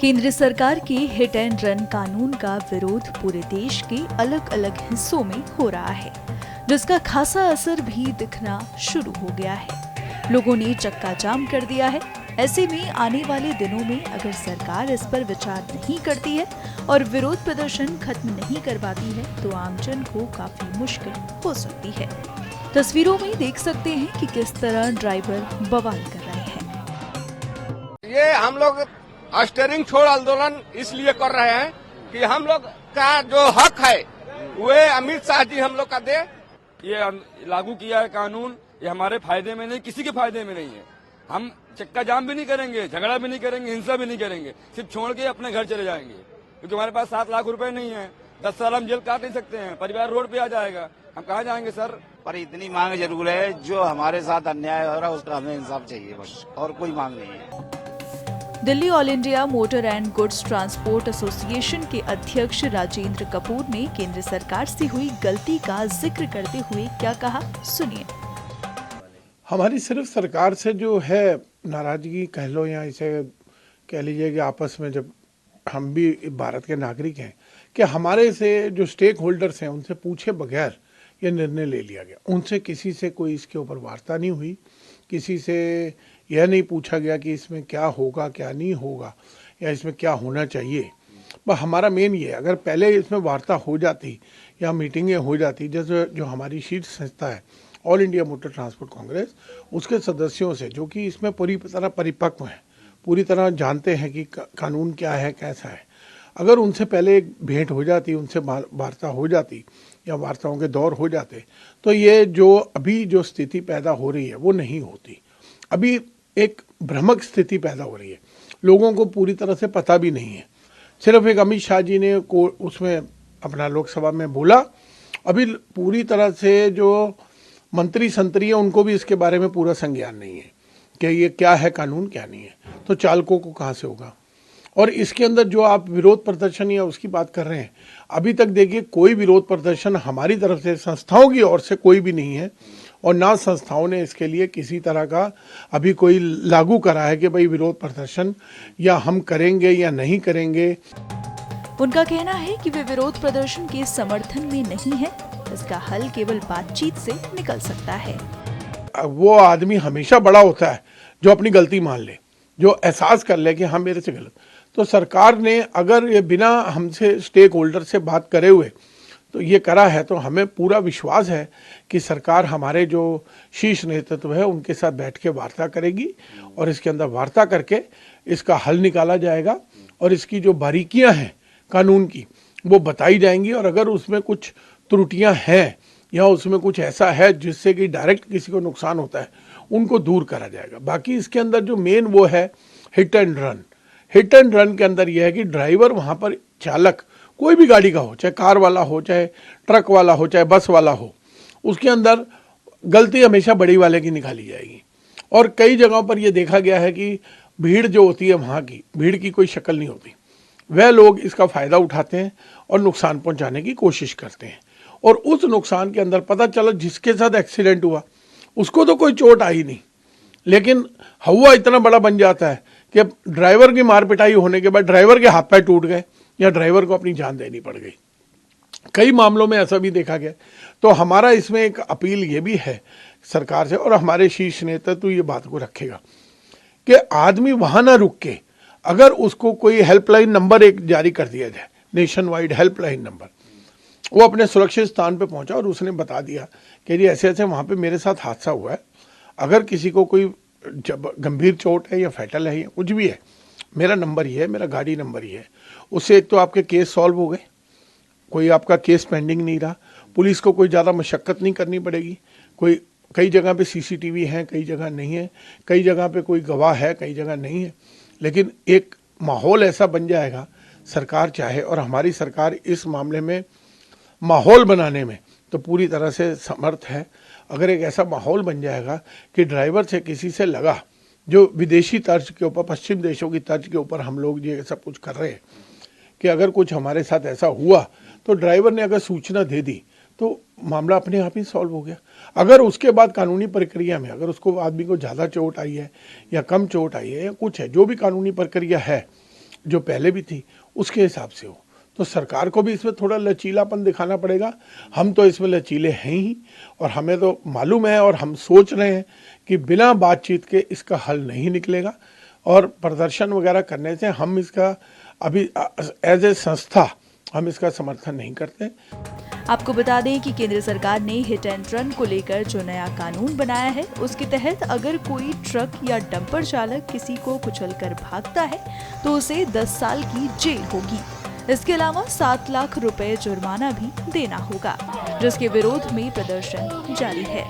केंद्र सरकार के हिट एंड रन कानून का विरोध पूरे देश के अलग अलग हिस्सों में हो रहा है, जिसका खासा असर भी दिखना शुरू हो गया है। लोगों ने चक्का जाम कर दिया है। ऐसे में आने वाले दिनों में अगर सरकार इस पर विचार नहीं करती है और विरोध प्रदर्शन खत्म नहीं करवाती है तो आमजन को काफी मुश्किल हो सकती है। तस्वीरों में देख सकते हैं कि किस तरह ड्राइवर बवाल कर रहे हैं। ये हम लोग स्टीयरिंग छोड़ आंदोलन इसलिए कर रहे हैं कि हम लोग का जो हक है वे अमित शाह जी हम लोग का दे। ये लागू किया है कानून, ये हमारे फायदे में नहीं, किसी के फायदे में नहीं है। हम चक्का जाम भी नहीं करेंगे, झगड़ा भी नहीं करेंगे, हिंसा भी नहीं करेंगे, सिर्फ छोड़ के अपने घर चले जाएंगे, क्योंकि हमारे पास 7 लाख रुपए नहीं है। 10 साल हम जेल काट नहीं सकते हैं, परिवार रोड पे आ जाएगा, हम कहाँ जाएंगे सर। पर इतनी मांग जरूर है, जो हमारे साथ अन्याय हो रहा है उसका हमें इंसाफ चाहिए, बस और कोई मांग नहीं है। Delhi all India motor and goods transport association के अध्यक्ष राजेंद्र कपूर ने केंद्र सरकार से हुई गलती का जिक्र करते हुए क्या कहा, सुनिए। हमारी सिर्फ सरकार से जो है नाराजगी कह लो या इसे कह लीजिए कि आपस में जब हम भी भारत के नागरिक हैं कि हमारे से जो स्टेक होल्डर्स हैं उनसे पूछे बगैर ये निर्णय ले लिया गया। उनसे किसी से कोई इसके ऊपर वार्ता नहीं हुई, किसी से यह नहीं पूछा गया कि इसमें क्या होगा क्या नहीं होगा या इसमें क्या होना चाहिए। बस हमारा मेन ये, अगर पहले इसमें वार्ता हो जाती या मीटिंगें हो जाती, जैसे जो हमारी शीर्ष संस्था है all India motor transport Congress, उसके सदस्यों से जो कि इसमें पूरी तरह परिपक्व हैं, पूरी तरह जानते हैं कि कानून क्या है कैसा है, अगर उनसे पहले एक भेंट हो जाती, उनसे वार्ता हो जाती या वार्ताओं के दौर हो जाते तो ये जो अभी जो स्थिति पैदा हो रही है वो नहीं होती। अभी एक भ्रमक स्थिति पैदा हो रही है, लोगों को पूरी तरह से पता भी नहीं है। सिर्फ एक अमित शाह जी ने को उसमें अपना लोकसभा में बोला, अभी पूरी तरह से जो मंत्री संतरी हैं उनको भी इसके बारे में पूरा संज्ञान नहीं है कि ये क्या है कानून क्या नहीं है, तो चालकों को कहाँ से होगा। और इसके अंदर जो आप विरोध प्रदर्शन या उसकी बात कर रहे हैं, अभी तक देखिए कोई विरोध प्रदर्शन हमारी तरफ से संस्थाओं की ओर से कोई भी नहीं है और ना संस्थाओं ने इसके लिए किसी तरह का अभी कोई लागू करा है कि भाई विरोध प्रदर्शन या हम करेंगे या नहीं करेंगे। उनका कहना है कि वे विरोध प्रदर्शन के समर्थन में नहीं है, इसका हल केवल बातचीत से निकल सकता है। वो आदमी हमेशा बड़ा होता है जो अपनी गलती मान ले, जो एहसास कर ले कि हाँ मेरे से गलत। तो सरकार ने अगर ये बिना हमसे स्टेक होल्डर से बात करे हुए तो ये करा है, तो हमें पूरा विश्वास है कि सरकार हमारे जो शीर्ष नेतृत्व है उनके साथ बैठ के वार्ता करेगी और इसके अंदर वार्ता करके इसका हल निकाला जाएगा और इसकी जो बारीकियां हैं कानून की वो बताई जाएंगी। और अगर उसमें कुछ त्रुटियां हैं या उसमें कुछ ऐसा है जिससे कि डायरेक्ट किसी को नुकसान होता है, उनको दूर करा जाएगा। बाकी इसके अंदर जो मेन वो है hit and run. Hit and run के अंदर यह है कि ड्राइवर वहाँ पर चालक कोई भी गाड़ी का हो, चाहे कार वाला हो, चाहे ट्रक वाला हो, चाहे बस वाला हो, उसके अंदर गलती हमेशा बड़ी वाले की निकाली जाएगी। और कई जगहों पर यह देखा गया है कि भीड़ जो होती है वहाँ की भीड़ की कोई शक्ल नहीं होती, वह लोग इसका फ़ायदा उठाते हैं और नुकसान पहुँचाने की कोशिश करते हैं। और उस नुकसान के अंदर पता चला जिसके साथ एक्सीडेंट हुआ उसको तो कोई चोट आई नहीं, लेकिन हवा इतना बड़ा बन जाता है कि ड्राइवर की मार पिटाई होने के बाद ड्राइवर के हाथ पैर टूट गए या ड्राइवर को अपनी जान देनी पड़ गई। कई मामलों में ऐसा भी देखा गया। तो हमारा इसमें एक अपील ये भी है सरकार से, और हमारे शीर्ष नेतृत्व ये बात को रखेगा कि आदमी वहाँ ना रुक के, अगर उसको कोई हेल्पलाइन नंबर एक जारी कर दिया जाए, नेशन वाइड हेल्पलाइन नंबर, वो अपने सुरक्षित स्थान पे पहुंचा और उसने बता दिया कि जी ऐसे ऐसे वहाँ पे मेरे साथ हादसा हुआ है, अगर किसी को कोई गंभीर चोट है या फैटल है या कुछ भी है, मेरा नंबर ये है, मेरा गाड़ी नंबर ये है। उससे एक तो आपके केस सॉल्व हो गए, कोई आपका केस पेंडिंग नहीं रहा, पुलिस को कोई ज़्यादा मशक्क़त नहीं करनी पड़ेगी। कई जगह पे सीसीटीवी है, कई जगह नहीं है, कई जगह पे कोई गवाह है, कई जगह नहीं है, लेकिन एक माहौल ऐसा बन जाएगा, सरकार चाहे, और हमारी सरकार इस मामले में माहौल बनाने में तो पूरी तरह से समर्थ है। अगर एक ऐसा माहौल बन जाएगा कि ड्राइवर से किसी से लगा, जो विदेशी तर्ज के ऊपर, पश्चिम देशों की तर्ज के ऊपर हम लोग ये सब कुछ कर रहे हैं कि अगर कुछ हमारे साथ ऐसा हुआ तो ड्राइवर ने अगर सूचना दे दी तो मामला अपने आप ही सॉल्व हो गया। अगर उसके बाद कानूनी प्रक्रिया में अगर उसको आदमी को ज़्यादा चोट आई है या कम चोट आई है या कुछ है, जो भी कानूनी प्रक्रिया है जो पहले भी थी उसके हिसाब से हो। तो सरकार को भी इसमें थोड़ा लचीलापन दिखाना पड़ेगा। हम तो इसमें लचीले हैं ही, और हमें तो मालूम है और हम सोच रहे हैं कि बिना बातचीत के इसका हल नहीं निकलेगा, और प्रदर्शन वगैरह करने से हम इसका अभी एज ए संस्था हम इसका समर्थन नहीं करते। आपको बता दें कि केंद्र सरकार ने हिट एंड रन को लेकर जो नया कानून बनाया है, उसके तहत अगर कोई ट्रक या डंपर चालक किसी को कुचलकर भागता है तो उसे 10 साल की जेल होगी। इसके अलावा 7 लाख रुपए जुर्माना भी देना होगा, जिसके विरोध में प्रदर्शन जारी है।